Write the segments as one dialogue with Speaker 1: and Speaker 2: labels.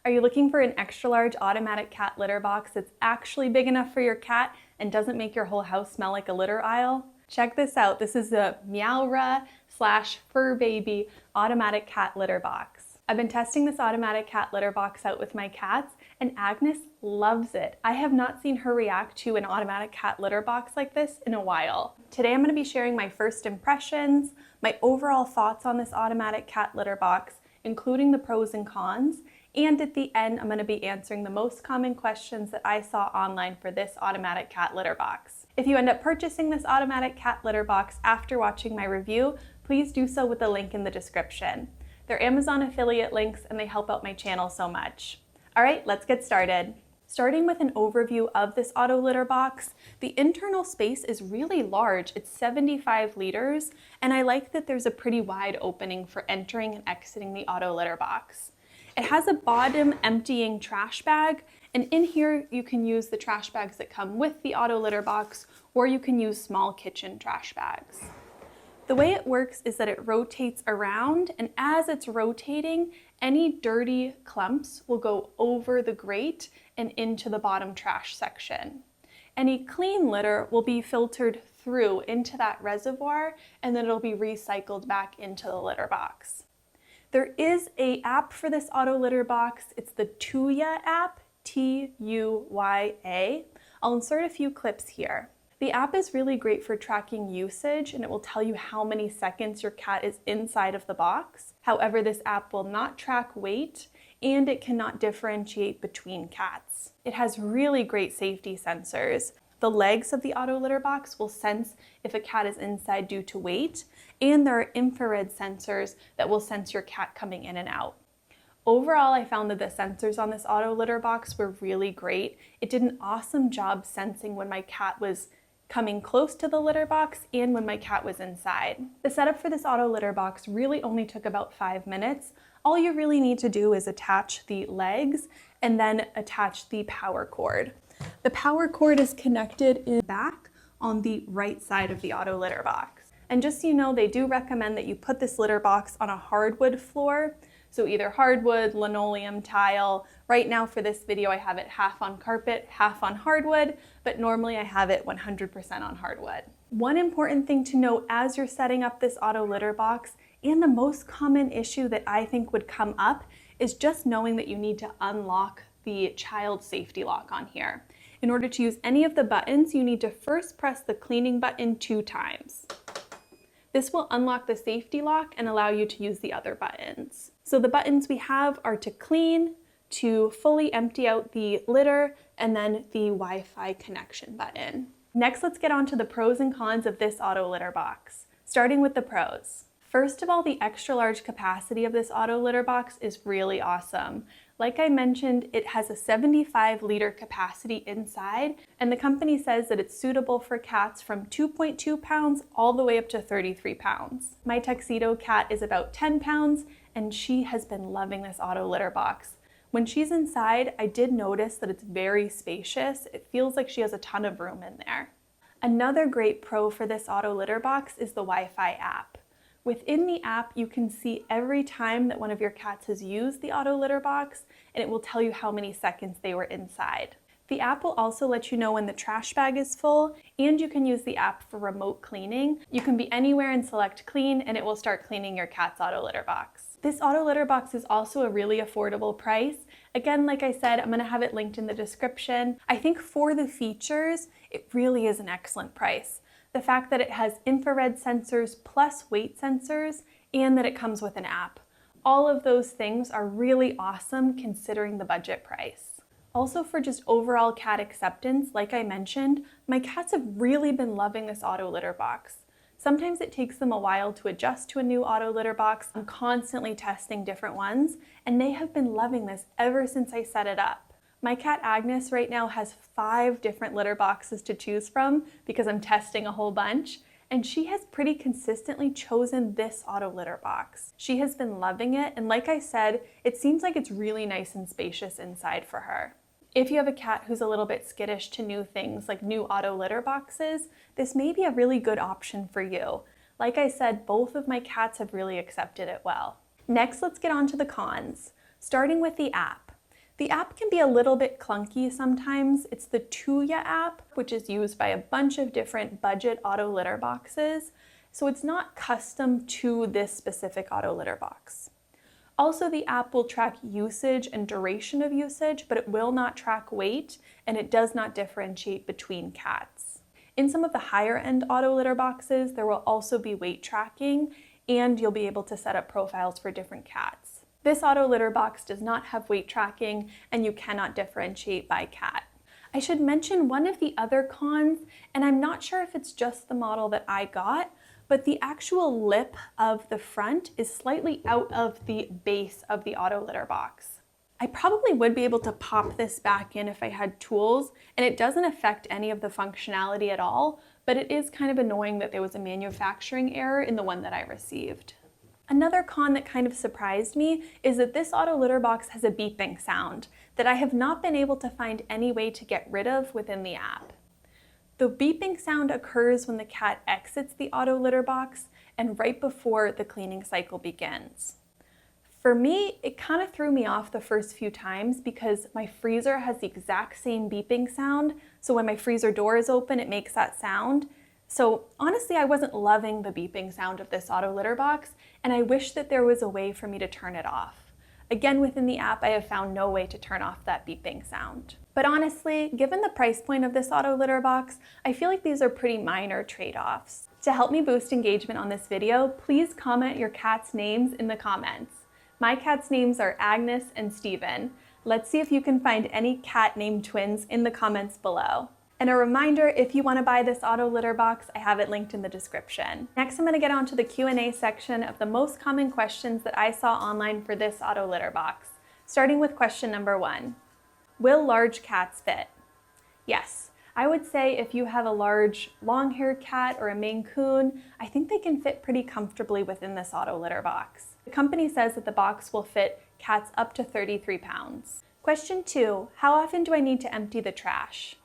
Speaker 1: Are you looking for an extra large automatic cat litter box that's actually big enough for your cat and doesn't make your whole house smell like a litter aisle? Check this out. This is the Meowra / Furrbby automatic cat litter box. I've been testing this automatic cat litter box out with my cats, and Agnes loves it. I have not seen her react to an automatic cat litter box like this in a while. Today I'm going to be sharing my first impressions, my overall thoughts on this automatic cat litter box, including the pros and cons, and at the end I'm going to be answering the most common questions that I saw online for this automatic cat litter box. If you end up purchasing this automatic cat litter box after watching my review, please do so with the link in the description. They're Amazon affiliate links and they help out my channel so much. Alright, let's get started. Starting with an overview of this auto litter box, the internal space is really large. It's 75 liters, and I like that there's a pretty wide opening for entering and exiting the auto litter box. It has a bottom emptying trash bag, and in here you can use the trash bags that come with the auto litter box, or you can use small kitchen trash bags. The way it works is that it rotates around, and as it's rotating, any dirty clumps will go over the grate and into the bottom trash section. Any clean litter will be filtered through into that reservoir, and then it'll be recycled back into the litter box. There is an app for this auto litter box. It's the Tuya app, T-U-Y-A. I'll insert a few clips here. The app is really great for tracking usage, and it will tell you how many seconds your cat is inside of the box. However, this app will not track weight, and it cannot differentiate between cats. It has really great safety sensors. The legs of the auto litter box will sense if a cat is inside due to weight, and there are infrared sensors that will sense your cat coming in and out. Overall, I found that the sensors on this auto litter box were really great. It did an awesome job sensing when my cat was coming close to the litter box and when my cat was inside. The setup for this auto litter box really only took about 5 minutes. All you really need to do is attach the legs and then attach the power cord. The power cord is connected in the back on the right side of the auto litter box. And just so you know, they do recommend that you put this litter box on a hardwood floor. So either hardwood, linoleum, tile. Right now for this video I have it half on carpet, half on hardwood, but normally I have it 100% on hardwood. One important thing to note as you're setting up this auto litter box, and the most common issue that I think would come up, is just knowing that you need to unlock the child safety lock on here. In order to use any of the buttons, you need to first press the cleaning button 2 times. This will unlock the safety lock and allow you to use the other buttons. So the buttons we have are to clean, to fully empty out the litter, and then the Wi-Fi connection button. Next, let's get on to the pros and cons of this auto litter box. Starting with the pros. First of all, the extra large capacity of this auto litter box is really awesome. Like I mentioned, it has a 75 liter capacity inside, and the company says that it's suitable for cats from 2.2 pounds all the way up to 33 pounds. My Tuxedo cat is about 10 pounds, and she has been loving this auto litter box. When she's inside, I did notice that it's very spacious. It feels like she has a ton of room in there. Another great pro for this auto litter box is the Wi-Fi app. Within the app, you can see every time that one of your cats has used the auto litter box, and it will tell you how many seconds they were inside. The app will also let you know when the trash bag is full, and you can use the app for remote cleaning. You can be anywhere and select clean, and it will start cleaning your cat's auto litter box. This auto litter box is also a really affordable price. Again, like I said, I'm going to have it linked in the description. I think for the features, it really is an excellent price. The fact that it has infrared sensors plus weight sensors, and that it comes with an app. All of those things are really awesome considering the budget price. Also, for just overall cat acceptance, like I mentioned, my cats have really been loving this auto litter box. Sometimes it takes them a while to adjust to a new auto litter box. I'm constantly testing different ones, and they have been loving this ever since I set it up. My cat Agnes right now has 5 different litter boxes to choose from because I'm testing a whole bunch, and she has pretty consistently chosen this auto litter box. She has been loving it, and like I said, it seems like it's really nice and spacious inside for her. If you have a cat who's a little bit skittish to new things like new auto litter boxes, this may be a really good option for you. Like I said, both of my cats have really accepted it well. Next, let's get on to the cons. Starting with the app. The app can be a little bit clunky sometimes. It's the Tuya app, which is used by a bunch of different budget auto litter boxes, so it's not custom to this specific auto litter box. Also, the app will track usage and duration of usage, but it will not track weight, and it does not differentiate between cats. In some of the higher end auto litter boxes, there will also be weight tracking, and you'll be able to set up profiles for different cats. This auto litter box does not have weight tracking, and you cannot differentiate by cat. I should mention one of the other cons, and I'm not sure if it's just the model that I got, but the actual lip of the front is slightly out of the base of the auto litter box. I probably would be able to pop this back in if I had tools, and it doesn't affect any of the functionality at all, but it is kind of annoying that there was a manufacturing error in the one that I received. Another con that kind of surprised me is that this auto litter box has a beeping sound that I have not been able to find any way to get rid of within the app. The beeping sound occurs when the cat exits the auto litter box and right before the cleaning cycle begins. For me, it kind of threw me off the first few times because my freezer has the exact same beeping sound, so when my freezer door is open, it makes that sound. So honestly, I wasn't loving the beeping sound of this auto litter box, and I wish that there was a way for me to turn it off. Again, within the app, I have found no way to turn off that beeping sound. But honestly, given the price point of this auto litter box, I feel like these are pretty minor trade-offs. To help me boost engagement on this video, please comment your cat's names in the comments. My cat's names are Agnes and Steven. Let's see if you can find any cat named twins in the comments below. And a reminder, if you want to buy this auto litter box, I have it linked in the description. Next, I'm going to get onto the Q&A section of the most common questions that I saw online for this auto litter box, starting with question number 1. Will large cats fit? Yes. I would say if you have a large long-haired cat or a Maine Coon, I think they can fit pretty comfortably within this auto litter box. The company says that the box will fit cats up to 33 pounds. Question 2, how often do I need to empty the trash?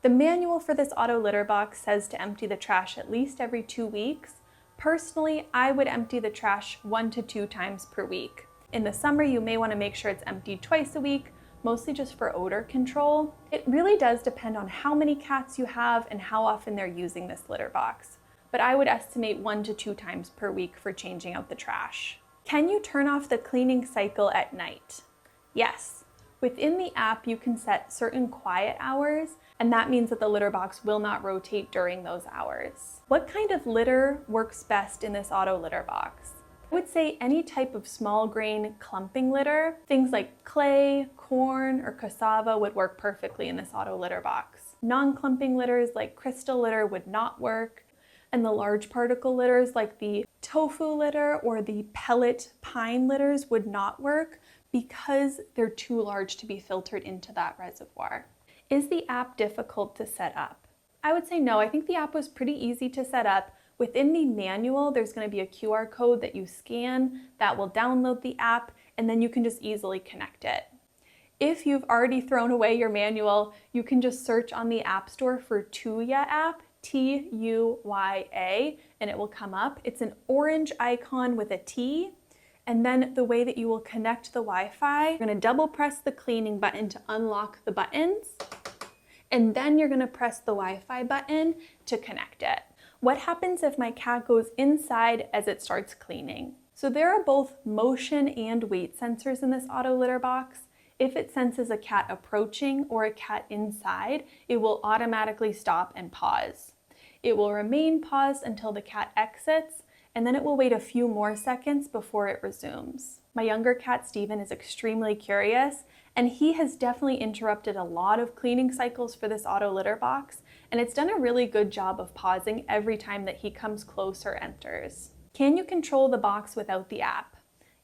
Speaker 1: The manual for this auto litter box says to empty the trash at least every 2 weeks. Personally, I would empty the trash 1 to 2 times per week. In the summer, you may want to make sure it's emptied twice a week, mostly just for odor control. It really does depend on how many cats you have and how often they're using this litter box, but I would estimate 1 to 2 times per week for changing out the trash. Can you turn off the cleaning cycle at night? Yes. Within the app, you can set certain quiet hours, and that means that the litter box will not rotate during those hours. What kind of litter works best in this auto litter box? I would say any type of small grain clumping litter, things like clay, corn, or cassava would work perfectly in this auto litter box. Non-clumping litters like crystal litter would not work, and the large particle litters like the tofu litter or the pellet pine litters would not work because they're too large to be filtered into that reservoir. Is the app difficult to set up? I would say no. I think the app was pretty easy to set up. Within the manual, there's going to be a QR code that you scan that will download the app, and then you can just easily connect it. If you've already thrown away your manual, you can just search on the App Store for Tuya app, Tuya, and it will come up. It's an orange icon with a T. And then the way that you will connect the Wi-Fi, you're gonna double press the cleaning button to unlock the buttons, and then you're gonna press the Wi-Fi button to connect it. What happens if my cat goes inside as it starts cleaning? So there are both motion and weight sensors in this auto litter box. If it senses a cat approaching or a cat inside, it will automatically stop and pause. It will remain paused until the cat exits, and then it will wait a few more seconds before it resumes. My younger cat, Steven, is extremely curious, and he has definitely interrupted a lot of cleaning cycles for this auto litter box, and it's done a really good job of pausing every time that he comes close or enters. Can you control the box without the app?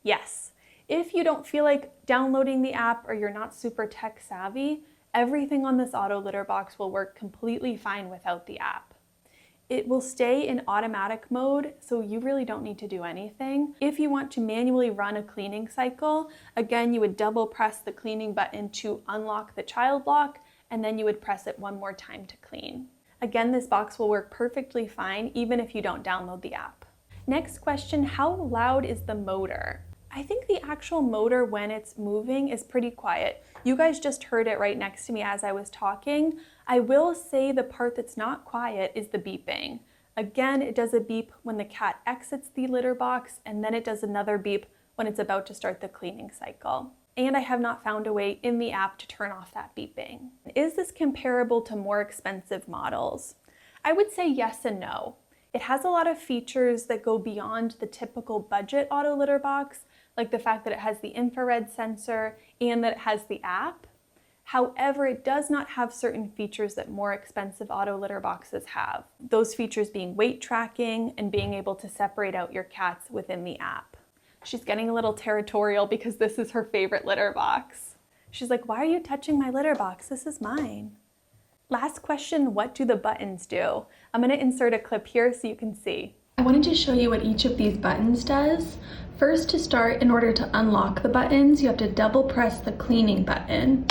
Speaker 1: Yes. If you don't feel like downloading the app or you're not super tech savvy, everything on this auto litter box will work completely fine without the app. It will stay in automatic mode, so you really don't need to do anything. If you want to manually run a cleaning cycle, again, you would double press the cleaning button to unlock the child lock, and then you would press it one more time to clean. Again, this box will work perfectly fine, even if you don't download the app. Next question, how loud is the motor? I think the actual motor when it's moving is pretty quiet. You guys just heard it right next to me as I was talking. I will say the part that's not quiet is the beeping. Again, it does a beep when the cat exits the litter box, and then it does another beep when it's about to start the cleaning cycle. And I have not found a way in the app to turn off that beeping. Is this comparable to more expensive models? I would say yes and no. It has a lot of features that go beyond the typical budget auto litter box, like the fact that it has the infrared sensor and that it has the app. However, it does not have certain features that more expensive auto litter boxes have. Those features being weight tracking and being able to separate out your cats within the app. She's getting a little territorial because this is her favorite litter box. She's like, why are you touching my litter box? This is mine. Last question, what do the buttons do? I'm going to insert a clip here so you can see. I wanted to show you what each of these buttons does. First, to start, in order to unlock the buttons, you have to double press the cleaning button.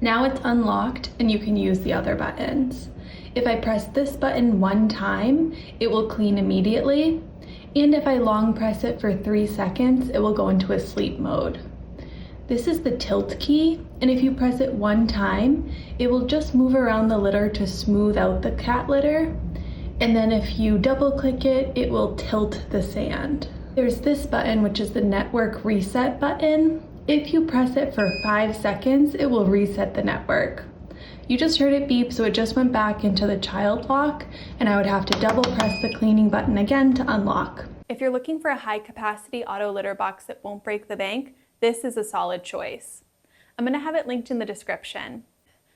Speaker 1: Now it's unlocked and you can use the other buttons. If I press this button one time, it will clean immediately. And if I long press it for 3 seconds, it will go into a sleep mode. This is the tilt key, and if you press it one time, it will just move around the litter to smooth out the cat litter. And then if you double click it, it will tilt the sand. There's this button, which is the network reset button. If you press it for 5 seconds, it will reset the network. You just heard it beep, so it just went back into the child lock, and I would have to double press the cleaning button again to unlock. If you're looking for a high capacity auto litter box that won't break the bank, this is a solid choice. I'm gonna have it linked in the description.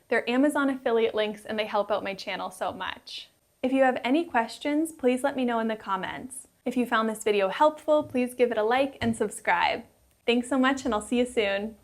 Speaker 1: They're Amazon affiliate links and they help out my channel so much. If you have any questions, please let me know in the comments. If you found this video helpful, please give it a like and subscribe. Thanks so much, and I'll see you soon.